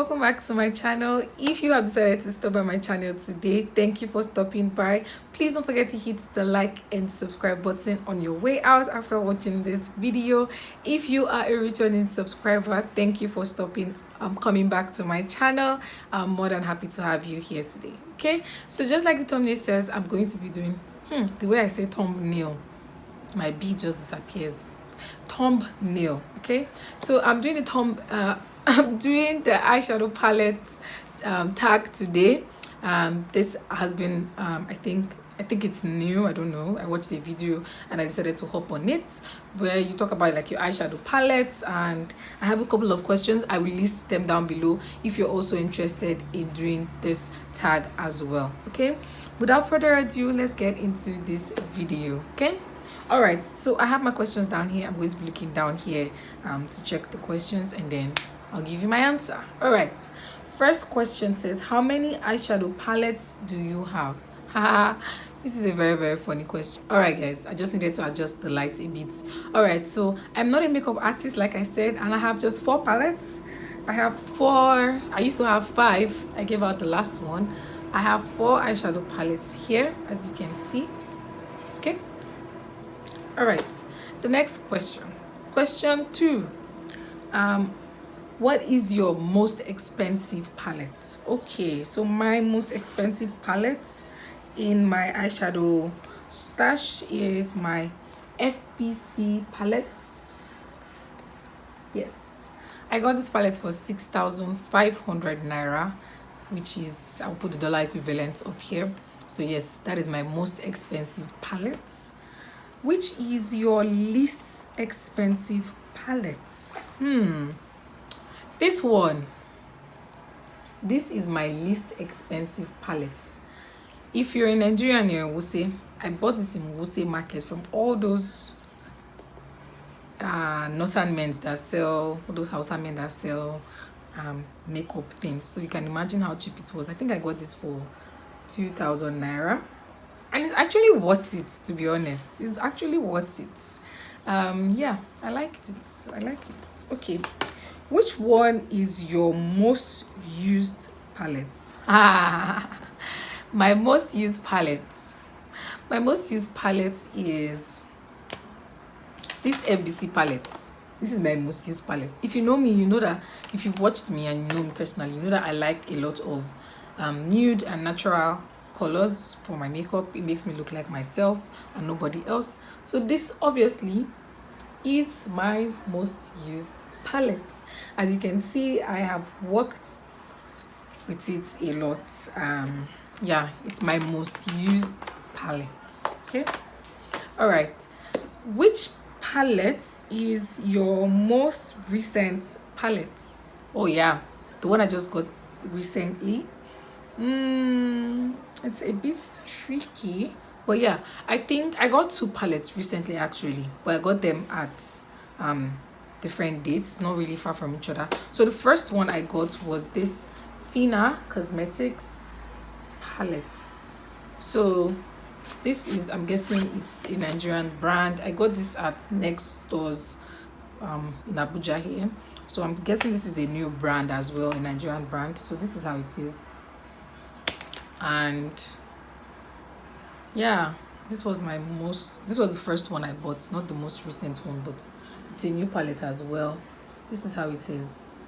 welcome back to my channel. If you have decided to stop by my channel today, thank you for stopping by. Please don't forget to hit the like and subscribe button on your way out after watching this video. If you are a returning subscriber, thank you for coming back to my channel. I'm more than happy to have you here today. Okay, so just like the thumbnail says, I'm going to be doing the way I say thumbnail, my B just disappears. Thumbnail. Okay, so I'm doing I'm doing the eyeshadow palette tag today. This has been I think it's new. I don't know. I watched a video and I decided to hop on it where you talk about like your eyeshadow palettes, and I have a couple of questions. I will list them down below if you're also interested in doing this tag as well. Okay, without further ado, let's get into this video. Okay, all right, so I have my questions down here. I'm going to be looking down here to check the questions, and then I'll give you my answer. All right, first question says, how many eyeshadow palettes do you have? This is a very, very funny question. All right, guys, I just needed to adjust the light a bit. All right, so I'm not a makeup artist, like I said, and I have just 4 palettes. I have 4. I used to have 5. I gave out the last one. I have 4 eyeshadow palettes here, as you can see. Okay. All right, the next question. Question 2. What is your most expensive palette? Okay, so my most expensive palette in my eyeshadow stash is my FBC palettes. Yes, I got this palette for 6,500 naira, which is, I'll put the dollar equivalent up here. So yes, that is my most expensive palette. Which is your least expensive palette? This one. This is my least expensive palette. If you're in Nigeria and you're in Wuse, I bought this in Wuse market from all those northern men that sell, all those Hausa men that sell makeup things. So you can imagine how cheap it was. I think I got this for 2,000 naira. And it's actually worth it, to be honest. It's actually worth it. Yeah, I liked it. I like it. Okay. Which one is your most used palette? My most used palette. My most used palette is this FBC palette. This is my most used palette. If you know me, you know that. If you've watched me and you know me personally, you know that I like a lot of nude and natural colors for my makeup. It makes me look like myself and nobody else. So this obviously is my most used palette. As you can see, I have worked with it a lot. Yeah, it's my most used palette. Okay, all right, which palette is your most recent palette? Oh yeah, the one I just got recently. It's a bit tricky, but yeah, I think I got 2 palettes recently actually, but I got them at different dates, not really far from each other. So the first one I got was this Fina Cosmetics palette. So this is, I'm guessing it's a Nigerian brand. I got this at Next Stores in Abuja here. So I'm guessing this is a new brand as well, a Nigerian brand. So this is how it is. And yeah, this was the first one I bought, not the most recent one, but it's a new palette as well. This is how it is.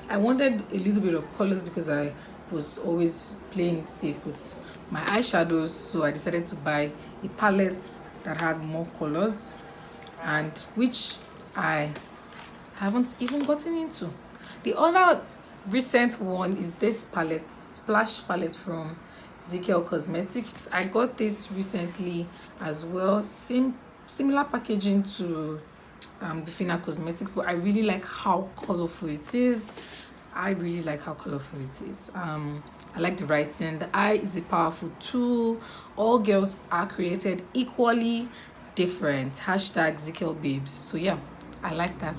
I wanted a little bit of colors because I was always playing it safe with my eyeshadows, so I decided to buy a palette that had more colors, and which I haven't even gotten into. The other recent one is this palette, Splash palette from ZKL Cosmetics. I got this recently as well. Similar packaging to the Fina Cosmetics, but I really like how colorful it is. I like the writing. The eye is a powerful tool. All girls are created equally different. Hashtag ZKL babes. So yeah, I like that.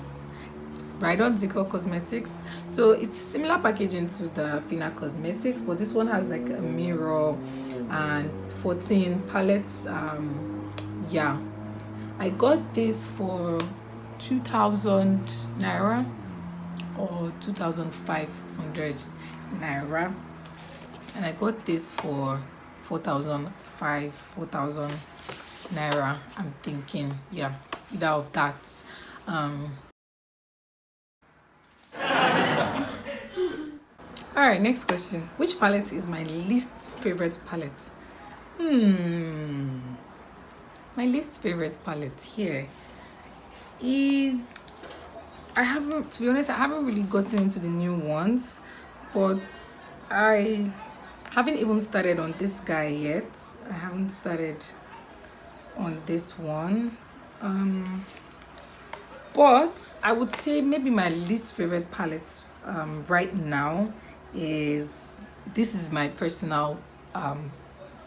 Right on ZKL Cosmetics. So it's similar packaging to the Fina Cosmetics, but this one has like a mirror and 14 palettes. Yeah, I got this for 2,000 naira. or 2,500 naira, and I got this for 4,000 naira. I'm thinking, yeah, either of that. All right, next question. Which palette is my least favorite palette? My least favorite palette here is, to be honest, I haven't really gotten into the new ones, but I haven't even started on this guy yet. I haven't started on this one. But I would say maybe my least favorite palette right now is, this is my personal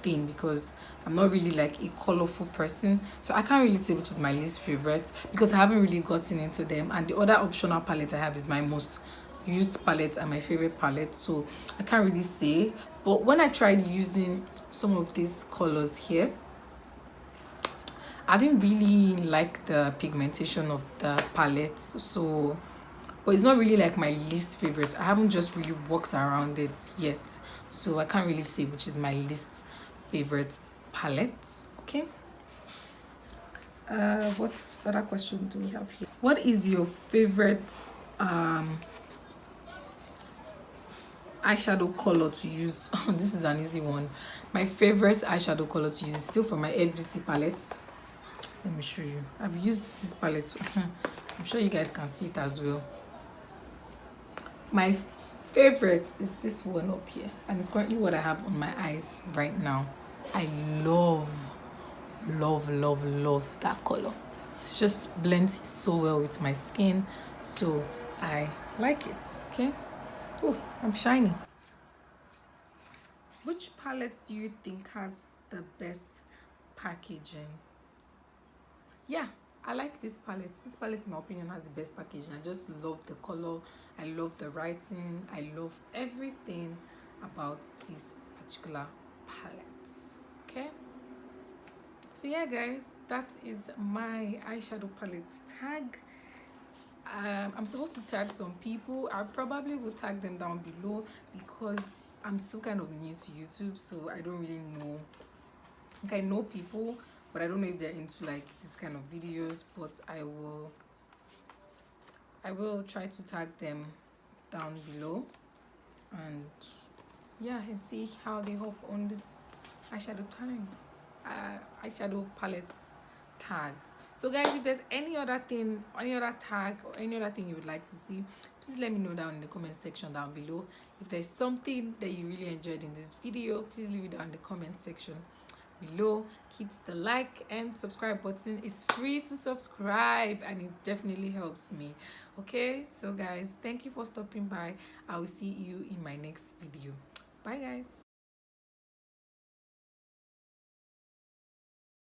thing, because I'm not really like a colorful person, so I can't really say which is my least favorite because I haven't really gotten into them, and the other optional palette I have is my most used palette and my favorite palette, so I can't really say. But when I tried using some of these colors here, I didn't really like the pigmentation of the palette, so, but it's not really like my least favorite. I haven't just really worked around it yet, so I can't really say which is my least favorite palette. Okay, what other question do we have here? What is your favorite eyeshadow color to use? This is an easy one. My favorite eyeshadow color to use is still from my FBC palette. Let me show you. I've used this palette. I'm sure you guys can see it as well. My favorite is this one up here, and it's currently what I have on my eyes right now. I love that color. It just blends so well with my skin, so I like it. Okay. Oh, I'm shiny. Which palette do you think has the best packaging? Yeah, I like this palette. This palette, in my opinion, has the best packaging. I just love the color, I love the writing, I love everything about this particular palette. Okay, so yeah guys, that is my eyeshadow palette tag. I'm supposed to tag some people. I probably will tag them down below because I'm still kind of new to YouTube, so I don't really know. Like, I know people, but I don't know if they're into like this kind of videos, but I will try to tag them down below, and yeah, and see how they hop on this eyeshadow palette tag. So guys, if there's any other thing, any other tag or any other thing you would like to see, please let me know down in the comment section down below. If there's something that you really enjoyed in this video, please leave it down in the comment section below. Hit the like and subscribe button. It's free to subscribe and it definitely helps me. Okay, so guys, thank you for stopping by. I will see you in my next video. Bye guys.